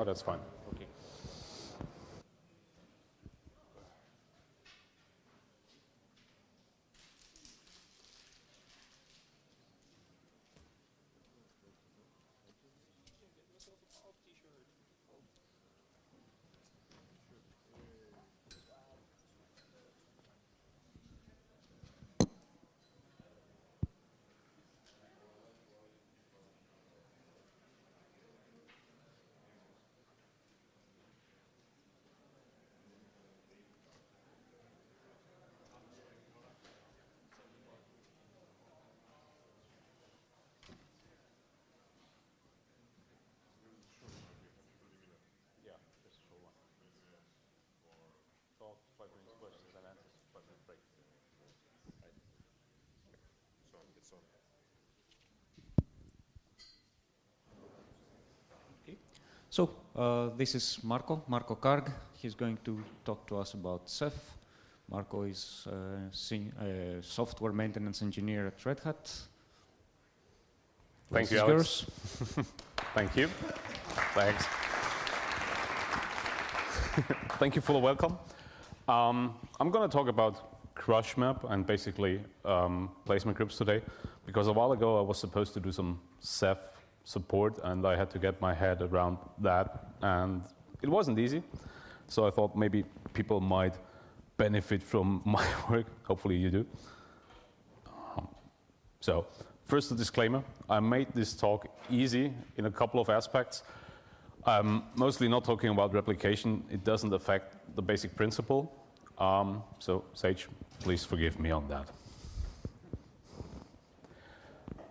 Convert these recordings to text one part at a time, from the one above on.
Oh, that's fine. Okay. So this is Marko Karg. He's going to talk to us about Ceph. Marko is a software maintenance engineer at Red Hat. Thank you, Alex. Thank you. Thanks. Thank you for the welcome. I'm going to talk about crush map and basically placement groups today, because a while ago I was supposed to do some Ceph support and I had to get my head around that, and it wasn't easy. So I thought maybe people might benefit from my work. Hopefully you do. So first, a disclaimer. I made this talk easy in a couple of aspects. I'm mostly not talking about replication. It doesn't affect the basic principle. So Sage, please forgive me on that.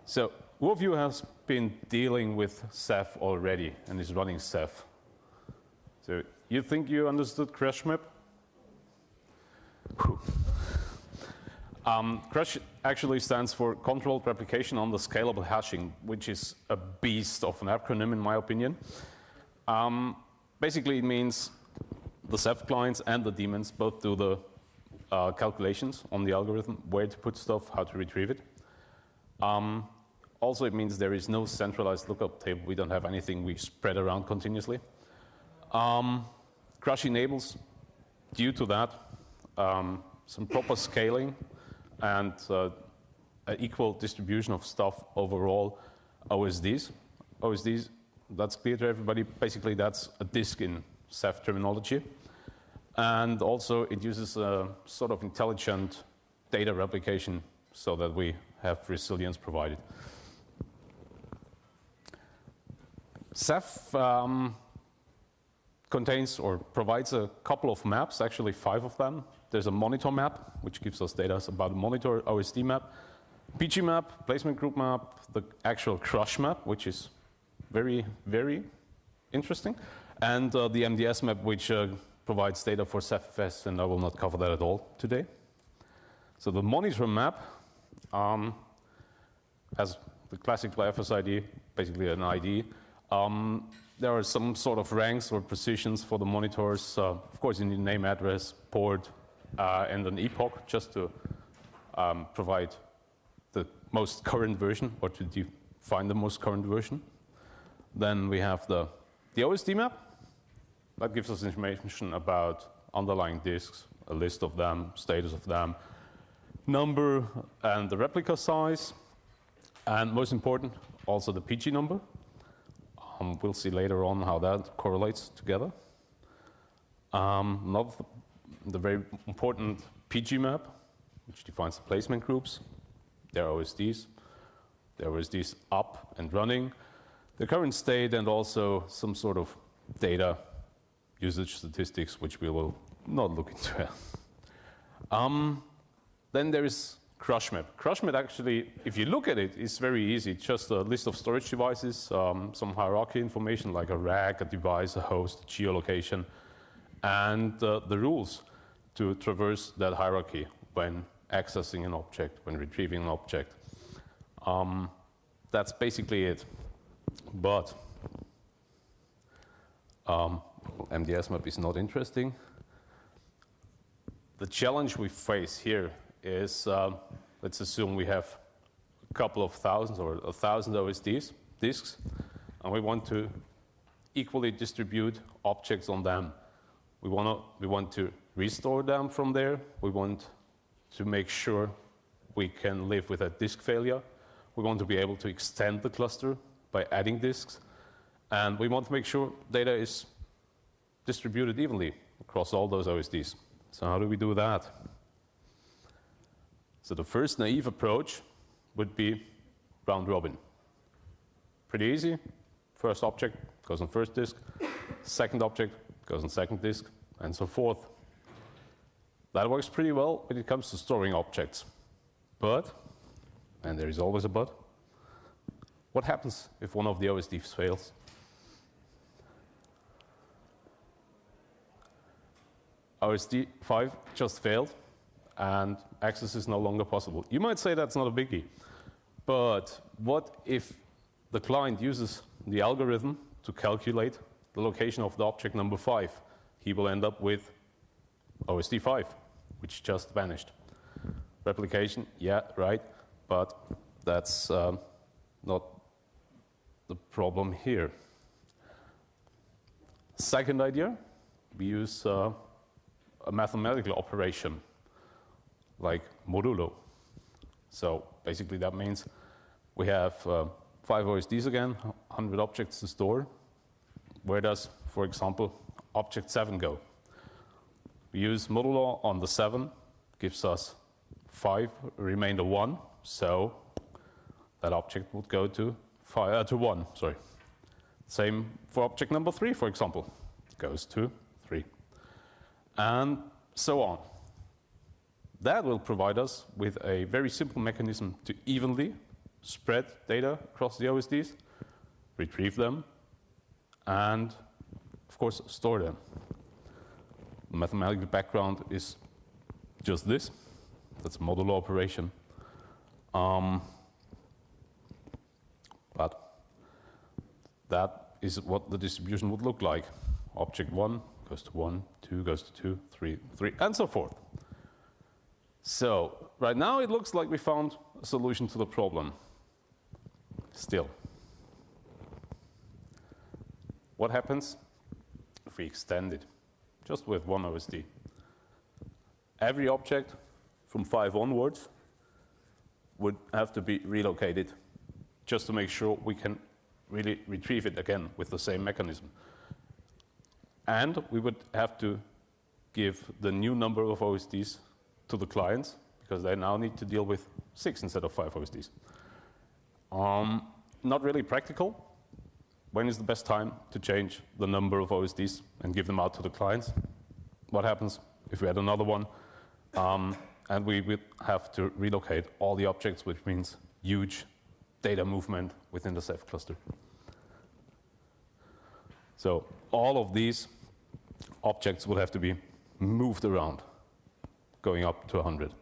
So who of you has been dealing with Ceph already and is running Ceph? So you think you understood crush map? Crush actually stands for Controlled Replication on the Scalable Hashing, which is a beast of an acronym in my opinion. Basically it means the Ceph clients and the daemons both do the calculations on the algorithm, where to put stuff, how to retrieve it. Also, it means there is no centralized lookup table. We don't have anything we spread around continuously. Crush enables, due to that, some proper scaling and an equal distribution of stuff overall OSDs. OSDs, that's clear to everybody. Basically, that's a disk in Ceph terminology. And also, it uses a sort of intelligent data replication so that we have resilience provided. Ceph contains or provides a couple of maps, actually 5 of them. There's a monitor map, which gives us data about the monitor, OSD map, PG map, placement group map, the actual crush map, which is very, very interesting, and the MDS map, which provides data for Cephfs, and I will not cover that at all today. So the monitor map has the classic FSID, basically an ID. There are some sort of ranks or positions for the monitors. Of course, you need name, address, port, and an epoch, just to provide the most current version, or to define the most current version. Then we have the OSD map. That gives us information about underlying disks, a list of them, status of them, number, and the replica size. And most important, also the PG number. We'll see later on how that correlates together. The very important PG map, which defines the placement groups, their OSDs, up and running, the current state, and also some sort of data usage statistics, which we will not look into. Then there is crush map. Crush map actually, if you look at it, is very easy. It's just a list of storage devices, some hierarchy information like a rack, a device, a host, geolocation, and the rules to traverse that hierarchy when accessing an object, when retrieving an object. That's basically it. But MDS map is not interesting. The challenge we face here is, let's assume we have a couple of thousands or 1,000 OSDs, disks, and we want to equally distribute objects on them. We want to restore them from there. We want to make sure we can live with a disk failure. We want to be able to extend the cluster by adding disks. And we want to make sure data is distributed evenly across all those OSDs. So how do we do that? So the first naive approach would be round robin. Pretty easy. First object goes on first disk. Second object goes on second disk, and so forth. That works pretty well when it comes to storing objects. But, and there is always a but, what happens if one of the OSDs fails? OSD 5 just failed, and access is no longer possible. You might say that's not a biggie, but what if the client uses the algorithm to calculate the location of the object number 5? He will end up with OSD 5, which just vanished. Replication, yeah, right, but that's not the problem here. Second idea, we use a mathematical operation like modulo. So basically that means we have 5 OSDs again, 100 objects to store. Where does, for example, object 7 go? We use modulo on the 7, gives us 5, remainder 1, so that object would go to 1. Sorry. Same for object number 3, for example, goes to 3, and so on. That will provide us with a very simple mechanism to evenly spread data across the OSDs, retrieve them, and of course store them. The mathematical background is just this. That's a modulo operation. But that is what the distribution would look like. Object 1 goes to 1, 2 goes to 2, 3, 3, and so forth. So right now it looks like we found a solution to the problem. Still, what happens if we extend it just with one OSD? Every object from 5 onwards would have to be relocated just to make sure we can really retrieve it again with the same mechanism. And we would have to give the new number of OSDs to the clients, because they now need to deal with 6 instead of 5 OSDs. Not really practical. When is the best time to change the number of OSDs and give them out to the clients? What happens if we add another one? And we would have to relocate all the objects, which means huge data movement within the Ceph cluster. So all of these objects will have to be moved around, going up to 100.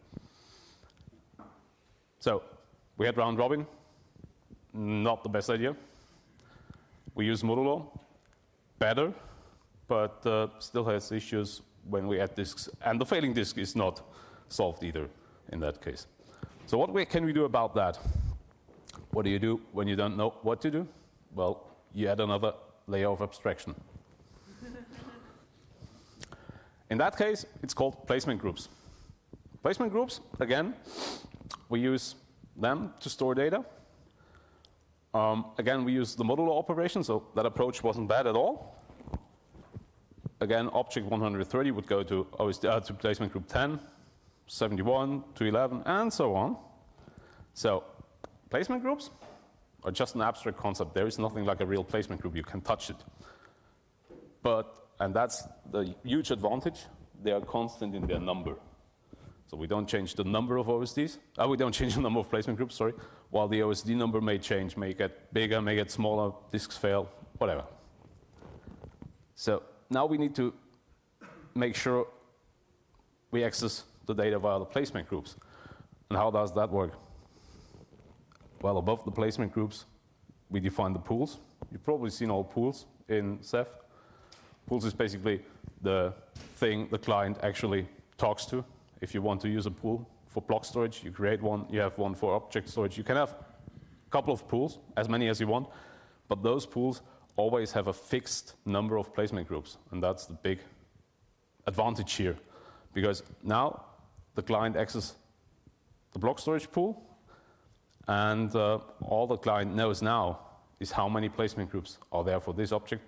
So we had round robin, not the best idea. We use modulo, better, but still has issues when we add disks, and the failing disk is not solved either in that case. So what can we do about that? What do you do when you don't know what to do? Well, you add another layer of abstraction. In that case, it's called placement groups. Placement groups, again, we use them to store data. Again, we use the modulo operation, so that approach wasn't bad at all. Again, object 130 would go to placement group 10, 71 to 11, and so on. So placement groups are just an abstract concept. There is nothing like a real placement group. You can touch it. And that's the huge advantage. They are constant in their number. So we don't change the number of OSDs. We don't change the number of placement groups, sorry, while the OSD number may change, may get bigger, may get smaller, disks fail, whatever. So now we need to make sure we access the data via the placement groups. And how does that work? Well, above the placement groups, we define the pools. You've probably seen all pools in Ceph. Pools is basically the thing the client actually talks to. If you want to use a pool for block storage, you create one. You have one for object storage. You can have a couple of pools, as many as you want, but those pools always have a fixed number of placement groups, and that's the big advantage here, because now the client accesses the block storage pool, and all the client knows now is how many placement groups are there for this object,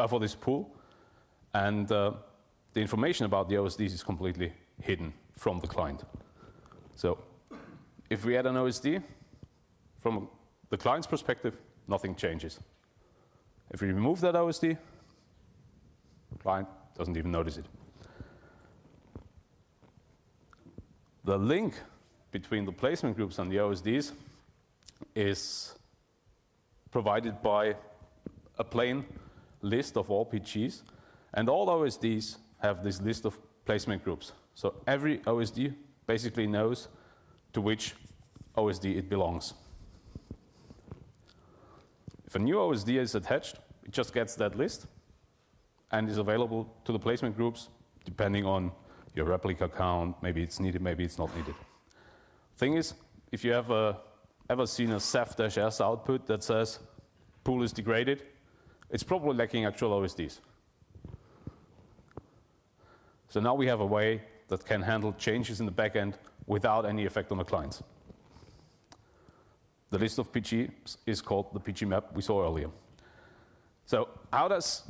for this pool, and the information about the OSDs is completely hidden from the client. So if we add an OSD, from the client's perspective, nothing changes. If we remove that OSD, the client doesn't even notice it. The link between the placement groups and the OSDs is provided by a plain list of all PGs, and all OSDs have this list of placement groups. So every OSD basically knows to which OSD it belongs. If a new OSD is attached, it just gets that list and is available to the placement groups depending on your replica count. Maybe it's needed, maybe it's not needed. Thing is, if you have ever seen a Ceph-S output that says pool is degraded, it's probably lacking actual OSDs. So now we have a way that can handle changes in the backend without any effect on the clients. The list of PGs is called the PG map we saw earlier. So how does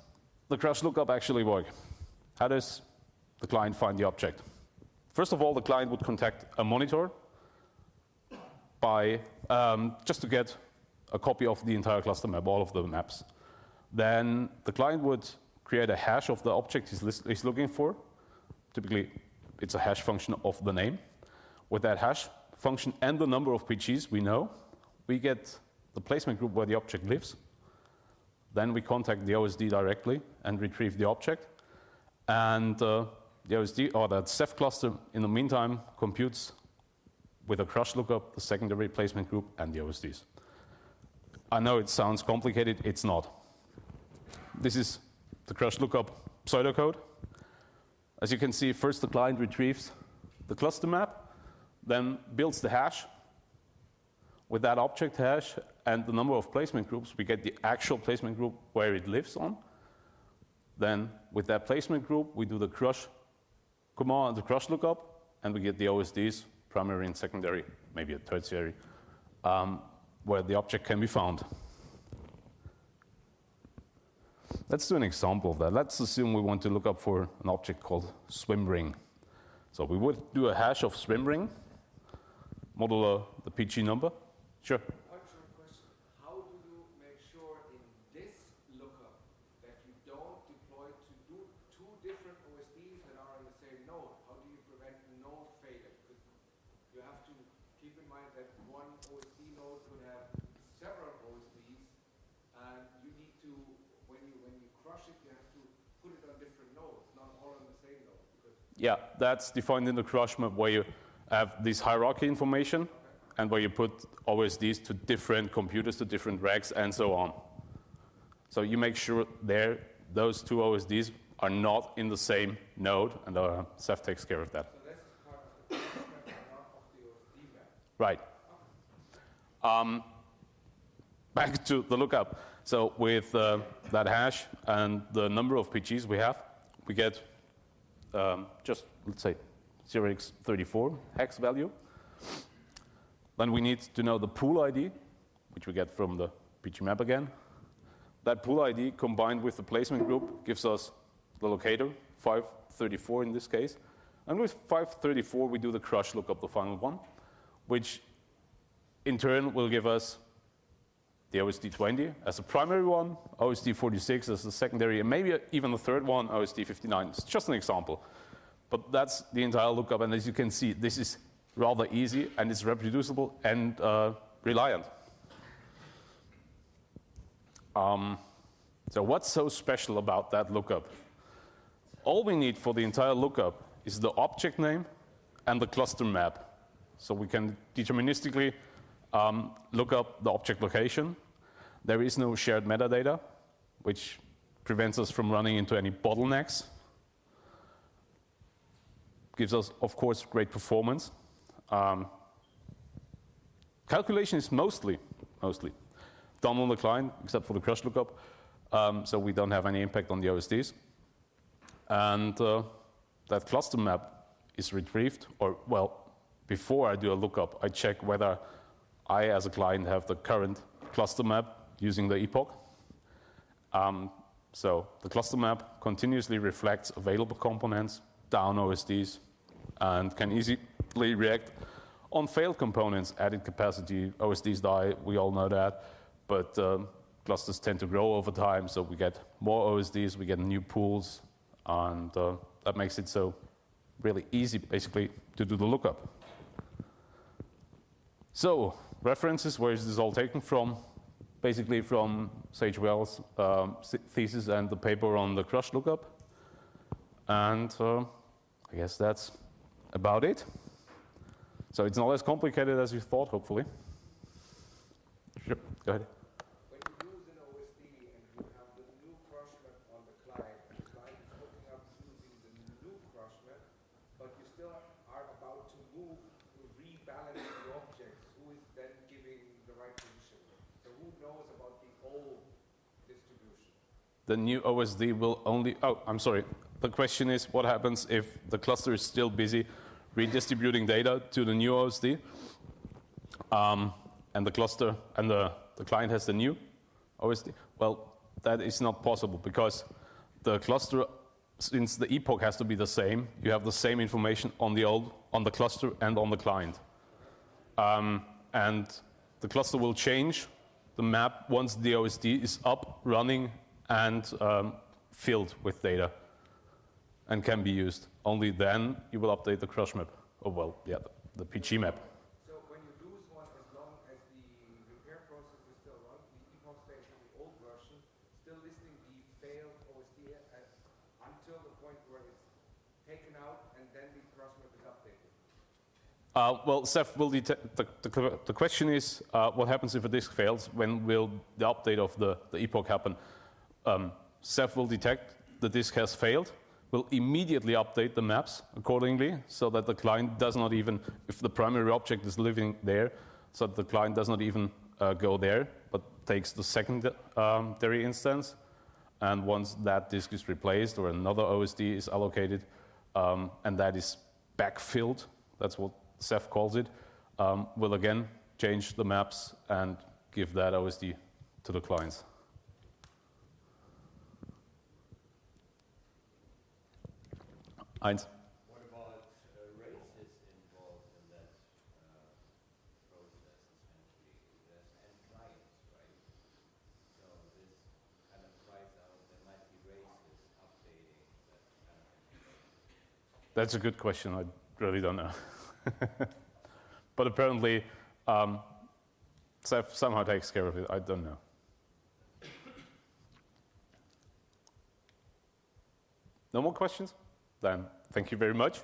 the crush lookup actually work? How does the client find the object? First of all, the client would contact a monitor by just to get a copy of the entire cluster map, all of the maps. Then the client would create a hash of the object he's looking for. Typically, it's a hash function of the name. With that hash function and the number of PGs we know, we get the placement group where the object lives. Then we contact the OSD directly and retrieve the object. And the OSD, or that Ceph cluster, in the meantime, computes with a crush lookup the secondary placement group and the OSDs. I know it sounds complicated, it's not. This is the crush lookup pseudocode. As you can see, first the client retrieves the cluster map, then builds the hash. With that object hash and the number of placement groups, we get the actual placement group where it lives on. Then with that placement group, we do the crush command, the crush lookup, and we get the OSDs, primary and secondary, maybe a tertiary, where the object can be found. Let's do an example of that. Let's assume we want to look up for an object called swim ring. So we would do a hash of swim ring, modulo the PG number. Sure. One short question. How do you make sure in this lookup that you don't deploy to do two different OSDs that are on the same node? How do you prevent node failure? Because you have to keep in mind that one OSD node could have several OSDs, and you need to, when you crush it, you have to put it on different nodes, not all on the same node. Yeah, that's defined in the crush map where you have this hierarchy information. And where you put OSDs to different computers, to different racks, and so on. So you make sure those two OSDs are not in the same node, and Ceph takes care of that. So this is part of the map, not of the OSD map. Right. Back to the lookup. So with that hash and the number of PGs we have, we get just, let's say, 0x34 hex value. Then we need to know the pool ID, which we get from the PG map again. That pool ID combined with the placement group gives us the locator, 534 in this case. And with 534, we do the crush lookup, the final one, which in turn will give us the OSD20 as a primary one, OSD46 as the secondary, and maybe even the third one, OSD59. It's just an example. But that's the entire lookup, and as you can see, this is rather easy, and it's reproducible and reliant. So what's so special about that lookup? All we need for the entire lookup is the object name and the cluster map. So we can deterministically look up the object location. There is no shared metadata, which prevents us from running into any bottlenecks. Gives us, of course, great performance. Calculation is mostly done on the client, except for the crush lookup. so we don't have any impact on the OSDs. And that cluster map is retrieved, or well, before I do a lookup, I check whether I, as a client, have the current cluster map using the epoch. So the cluster map continuously reflects available components, down OSDs, and can easily react on failed components, added capacity, OSDs die, we all know that, but clusters tend to grow over time, so we get more OSDs, we get new pools, and that makes it so really easy, basically, to do the lookup. So, references, where is this all taken from? Basically from Sage Wells' thesis and the paper on the crush lookup. And I guess that's about it. So it's not as complicated as you thought, hopefully. Sure, go ahead. When you use an OSD and you have the new crush map on the client is hooking up using the new crush map, but you still are about to move to rebalance the objects, who is then giving the right position? So who knows about the old distribution? The new OSD will only, oh, I'm sorry. The question is, what happens if the cluster is still busy redistributing data to the new OSD, and the cluster and the client has the new OSD? Well, that is not possible because the cluster, since the epoch has to be the same, you have the same information on the cluster and on the client. And the cluster will change the map once the OSD is up, running, and filled with data and can be used. Only then you will update the crush map. Oh, well, yeah, the PG map. So when you lose one, as long as the repair process is still run, the epoch stays in the old version, still listing the failed OSD until the point where it's taken out and then the crush map is updated. Well, Ceph will detect, the question is, what happens if a disk fails? When will the update of the epoch happen? Ceph will detect the disk has failed, will immediately update the maps accordingly, so that the client does not even, if the primary object is living there, so that the client does not even go there, but takes the secondary instance. And once that disk is replaced or another OSD is allocated, and that is backfilled, that's what Ceph calls it, will again change the maps and give that OSD to the clients. Heinz? What about races involved in that process, essentially? There's end clients, right? So this kind of cries out, there might be races updating that kind of information. That's a good question. I really don't know. But apparently, Ceph somehow takes care of it. I don't know. No more questions? Then thank you very much.